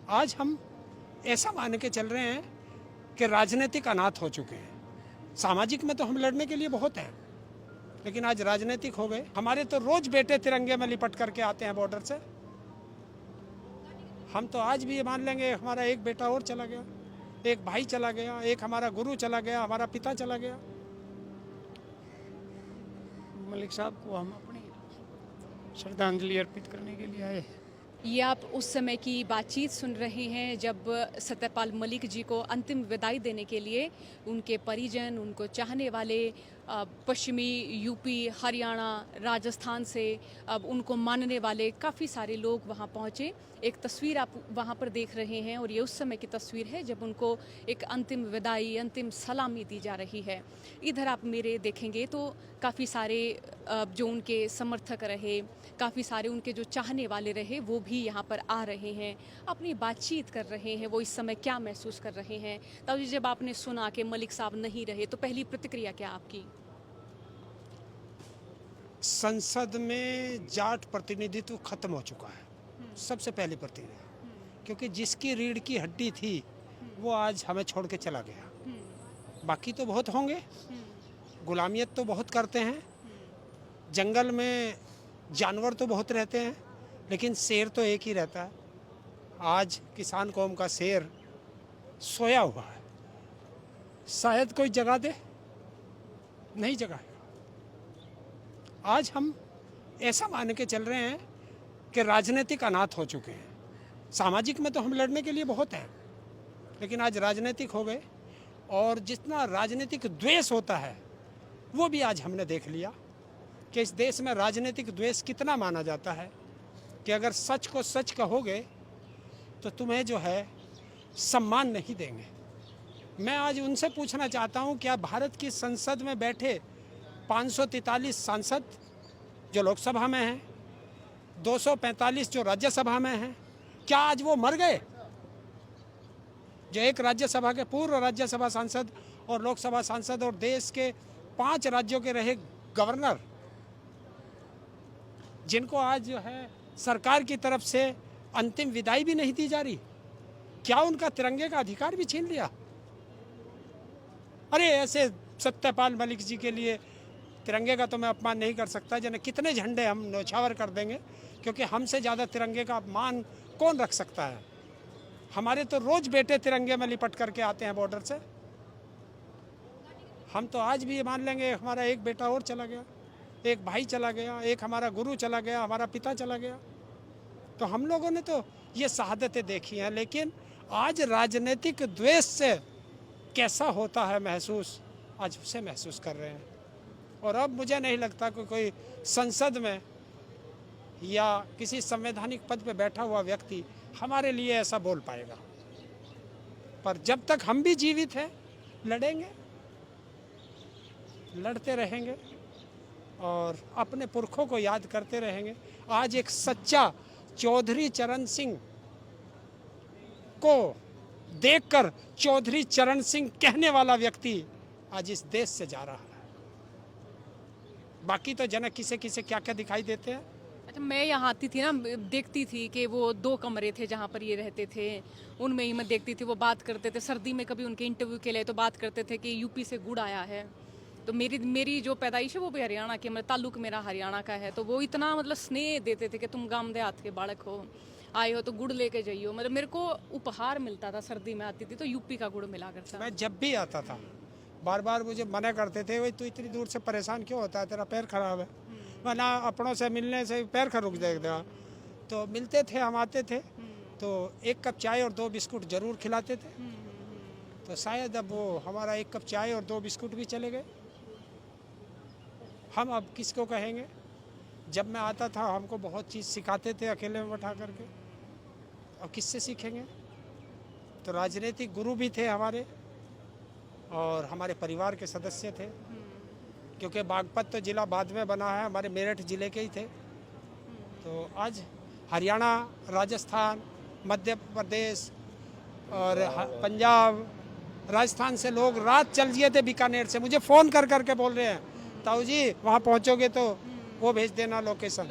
आज हम ऐसा मान के चल रहे हैं कि राजनीतिक अनाथ हो चुके हैं। सामाजिक में तो हम लड़ने के लिए बहुत हैं, लेकिन आज राजनीतिक हो गए। हमारे तो रोज बेटे तिरंगे में लिपट करके आते हैं बॉर्डर से। हम तो आज भी ये मान लेंगे हमारा एक बेटा और चला गया, एक भाई चला गया, एक हमारा गुरु चला गया, हमारा पिता चला गया। मलिक साहब को हम अपनी श्रद्धांजलि अर्पित करने के लिए आए। ये आप उस समय की बातचीत सुन रहे हैं जब सत्यपाल मलिक जी को अंतिम विदाई देने के लिए उनके परिजन, उनको चाहने वाले पश्चिमी यूपी, हरियाणा, राजस्थान से अब उनको मानने वाले काफ़ी सारे लोग वहाँ पहुँचे। एक तस्वीर आप वहाँ पर देख रहे हैं और ये उस समय की तस्वीर है जब उनको एक अंतिम विदाई, अंतिम सलामी दी जा रही है। इधर आप मेरे देखेंगे तो काफ़ी सारे जो उनके समर्थक रहे, काफ़ी सारे उनके जो चाहने वाले रहे, वो भी यहाँ पर आ रहे हैं, अपनी बातचीत कर रहे हैं। वो इस समय क्या महसूस कर रहे हैं? तब जब आपने सुना कि मलिक साहब नहीं रहे तो पहली प्रतिक्रिया क्या आपकी? संसद में जाट प्रतिनिधित्व खत्म हो चुका है, सबसे पहली प्रतिक्रिया। क्योंकि जिसकी रीढ़ की हड्डी थी वो आज हमें छोड़ के चला गया। बाकी तो बहुत होंगे, गुलामियत तो बहुत करते हैं, जंगल में जानवर तो बहुत रहते हैं, लेकिन शेर तो एक ही रहता है। आज किसान कौम का शेर सोया हुआ है, शायद कोई जगा दे, नहीं जगाएगा। आज हम ऐसा मान के चल रहे हैं कि राजनीतिक अनाथ हो चुके हैं। सामाजिक में तो हम लड़ने के लिए बहुत हैं, लेकिन आज राजनीतिक हो गए। और जितना राजनीतिक द्वेष होता है वो भी आज हमने देख लिया कि इस देश में राजनीतिक द्वेष कितना माना जाता है कि अगर सच को सच कहोगे तो तुम्हें जो है सम्मान नहीं देंगे। मैं आज उनसे पूछना चाहता हूं, क्या भारत की संसद में बैठे 543 सांसद जो लोकसभा में हैं, 245 जो राज्यसभा में हैं, क्या आज वो मर गए? जो एक राज्यसभा के पूर्व राज्यसभा सांसद और लोकसभा सांसद और देश के 5 राज्यों के रहे गवर्नर, जिनको आज जो है सरकार की तरफ से अंतिम विदाई भी नहीं दी जा रही, क्या उनका तिरंगे का अधिकार भी छीन लिया? अरे ऐसे सत्यपाल मलिक जी के लिए तिरंगे का तो मैं अपमान नहीं कर सकता। जिन्हें कितने झंडे हम न्यौछावर कर देंगे, क्योंकि हमसे ज़्यादा तिरंगे का अपमान कौन रख सकता है। हमारे तो रोज बेटे तिरंगे में लिपट करके आते हैं बॉर्डर से। हम तो आज भी ये मान लेंगे हमारा एक बेटा और चला गया, एक भाई चला गया, एक हमारा गुरु चला गया, हमारा पिता चला गया। तो हम लोगों ने तो ये शहादतें देखी हैं, लेकिन आज राजनीतिक द्वेष से कैसा होता है महसूस, आज उसे महसूस कर रहे हैं। और अब मुझे नहीं लगता कि कोई संसद में या किसी संवैधानिक पद पे बैठा हुआ व्यक्ति हमारे लिए ऐसा बोल पाएगा। पर जब तक हम भी जीवित हैं, लड़ेंगे, लड़ते रहेंगे और अपने पुरखों को याद करते रहेंगे। आज एक सच्चा चौधरी चरण सिंह को देखकर चौधरी चरण सिंह कहने वाला व्यक्ति आज इस देश से जा रहा है। बाकी तो जनक किसे किसे क्या क्या दिखाई देते हैं। अच्छा, मैं यहाँ आती थी ना, देखती थी कि वो 2 कमरे थे जहाँ पर ये रहते थे, उनमें ही मैं देखती थी वो बात करते थे। सर्दी में कभी उनके इंटरव्यू के लिए तो बात करते थे कि यूपी से गुड़ आया है। तो मेरी जो पैदाइश है वो भी हरियाणा की, मतलब ताल्लुक मेरा हरियाणा का है। तो वो इतना मतलब स्नेह देते थे कि तुम गाम देहात के बालक हो, आए हो तो गुड़ लेके जाइयो। मतलब मेरे को उपहार मिलता था, सर्दी में आती थी तो यूपी का गुड़ मिला करता। मैं जब भी आता था बार बार मुझे मना करते थे, भाई तू इतनी दूर से परेशान क्यों होता है, तेरा पैर खराब है। वरना अपनों से मिलने से पैर खा रुक जाएगा। तो मिलते थे, हम आते थे तो 1 कप चाय और 2 बिस्कुट जरूर खिलाते थे। तो शायद अब वो हमारा 1 कप चाय और 2 बिस्कुट भी चले गए। हम अब किसको कहेंगे? जब मैं आता था हमको बहुत चीज़ सिखाते थे अकेले में बैठा करके, अब किससे सीखेंगे? तो राजनीतिक गुरु भी थे हमारे और हमारे परिवार के सदस्य थे, क्योंकि बागपत तो ज़िला बाद में बना है, हमारे मेरठ ज़िले के ही थे। तो आज हरियाणा, राजस्थान, मध्य प्रदेश और पंजाब, राजस्थान से लोग रात चल दिए थे बीकानेर से, मुझे फ़ोन कर करके बोल रहे हैं, ताऊ जी वहाँ पहुँचोगे तो वो भेज देना लोकेशन।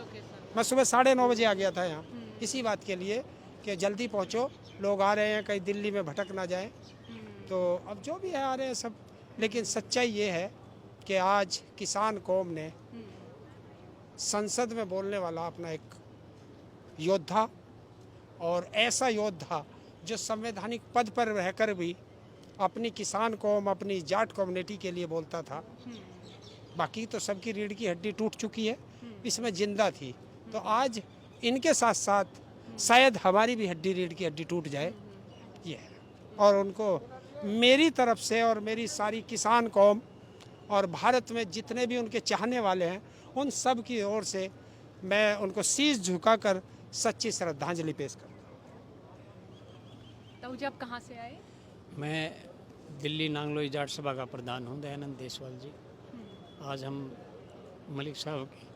मैं सुबह 9:30 बजे आ गया था यहाँ इसी बात के लिए कि जल्दी पहुंचो, लोग आ रहे हैं, कहीं दिल्ली में भटक ना जाए। तो अब जो भी है आ रहे हैं सब, लेकिन सच्चाई ये है कि आज किसान कौम ने संसद में बोलने वाला अपना एक योद्धा, और ऐसा योद्धा जो संवैधानिक पद पर रहकर भी अपनी किसान कौम, अपनी जाट कम्युनिटी के लिए बोलता था। बाकी तो सबकी रीढ़ की हड्डी टूट चुकी है, इसमें जिंदा थी। तो आज इनके साथ साथ शायद हमारी भी रीढ़ की हड्डी टूट जाए, ये है। और उनको मेरी तरफ से और मेरी सारी किसान कौम और भारत में जितने भी उनके चाहने वाले हैं, उन सब की ओर से मैं उनको शीश झुकाकर सच्ची श्रद्धांजलि पेश करता हूँ। ताऊ जी, आप कहाँ से आए? मैं दिल्ली नांगलोई जाट सभा का प्रधान हूँ, दयानंद देसवाल जी। आज हम मलिक साहब की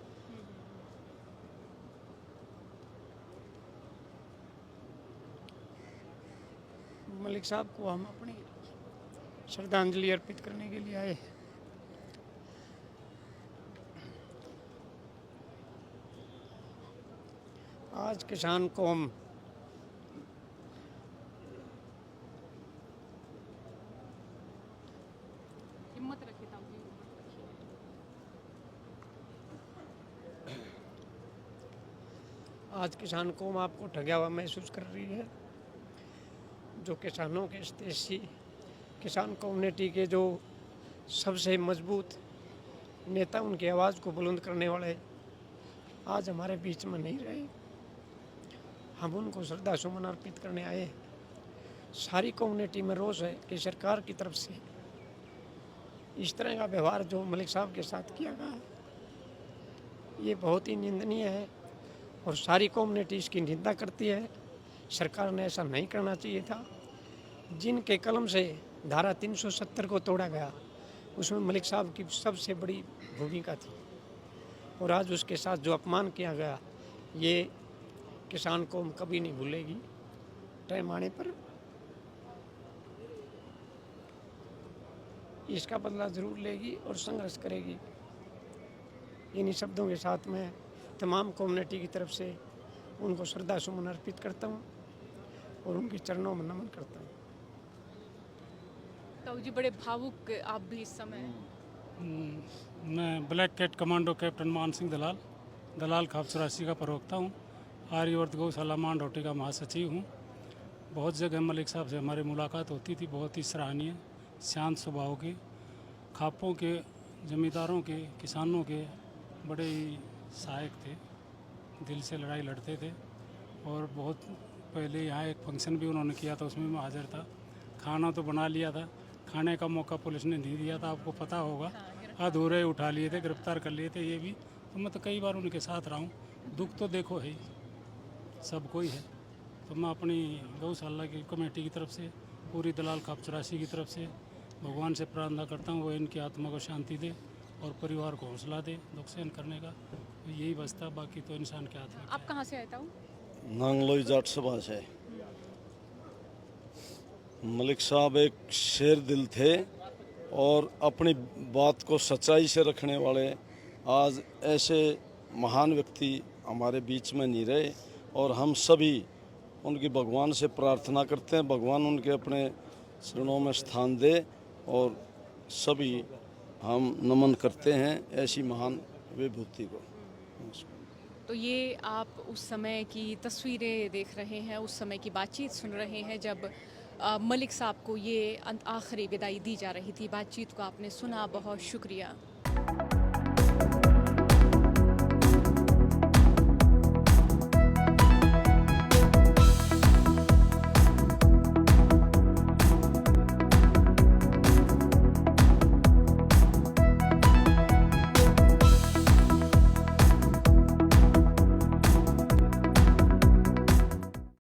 मलिक साहब को हम अपनी श्रद्धांजलि अर्पित करने के लिए आए। आज किसान कौम हिम्मत रखिए ताऊ जी। आज किसान कौम आपको ठगा हुआ महसूस कर रही है। जो किसानों के हितैषी, किसान कम्युनिटी के जो सबसे मजबूत नेता, उनकी आवाज़ को बुलंद करने वाले आज हमारे बीच में नहीं रहे। हम उनको श्रद्धा सुमन अर्पित करने आए। सारी कम्युनिटी में रोष है कि सरकार की तरफ से इस तरह का व्यवहार जो मलिक साहब के साथ किया गया है, ये बहुत ही निंदनीय है और सारी कम्युनिटी इसकी निंदा करती है। सरकार ने ऐसा नहीं करना चाहिए था। जिनके कलम से धारा 370 को तोड़ा गया, उसमें मलिक साहब की सबसे बड़ी भूमिका थी, और आज उसके साथ जो अपमान किया गया, ये किसान कौम कभी नहीं भूलेगी। टाइम आने पर इसका बदला ज़रूर लेगी और संघर्ष करेगी। इन्हीं शब्दों के साथ मैं तमाम कम्युनिटी की तरफ से उनको श्रद्धा सुमन अर्पित करता हूँ और उनके चरणों में नमन करता हूँ। ताऊ जी, बड़े भावुक आप भी इस समय। मैं ब्लैक कैट कमांडो कैप्टन मान सिंह दलाल खाप 84 का प्रवक्ता हूँ। आर्यवर्त गौशाला मांडोटी का महासचिव हूँ। बहुत जगह मलिक साहब से हमारी मुलाकात होती थी। बहुत ही सराहनीय, शांत स्वभाव के, खापों के, जमींदारों के, किसानों के बड़े ही सहायक थे। दिल से लड़ाई लड़ते थे। और बहुत पहले यहाँ एक फंक्शन भी उन्होंने किया था, उसमें मैं हाजिर था। खाना तो बना लिया था, खाने का मौका पुलिस ने नहीं दिया था, आपको पता होगा। अधूरे उठा लिए थे, गिरफ्तार कर लिए थे। ये भी तो मैं तो कई बार उनके साथ रहा हूँ। दुख तो देखो है ही, सबको ही है। तो मैं अपनी गौशाला की कमेटी की तरफ से, पूरी दलाल खाप 84 की तरफ से भगवान से प्रार्थना करता हूँ वो इनकी आत्मा को शांति दे और परिवार को हौसला दे दुख सहन करने का। तो यही बचता, बाकी तो इंसान के हाथ में। आप कहाँ से आए ताऊ? नांगलोई जाट सभा से। मलिक साहब एक शेर दिल थे और अपनी बात को सच्चाई से रखने वाले। आज ऐसे महान व्यक्ति हमारे बीच में नहीं रहे और हम सभी उनकी भगवान से प्रार्थना करते हैं, भगवान उनके अपने चरणों में स्थान दे, और सभी हम नमन करते हैं ऐसी महान विभूति को। तो ये आप उस समय की तस्वीरें देख रहे हैं, उस समय की बातचीत सुन रहे हैं जब मलिक साहब को ये आखिरी विदाई दी जा रही थी। बातचीत को आपने सुना, बहुत शुक्रिया।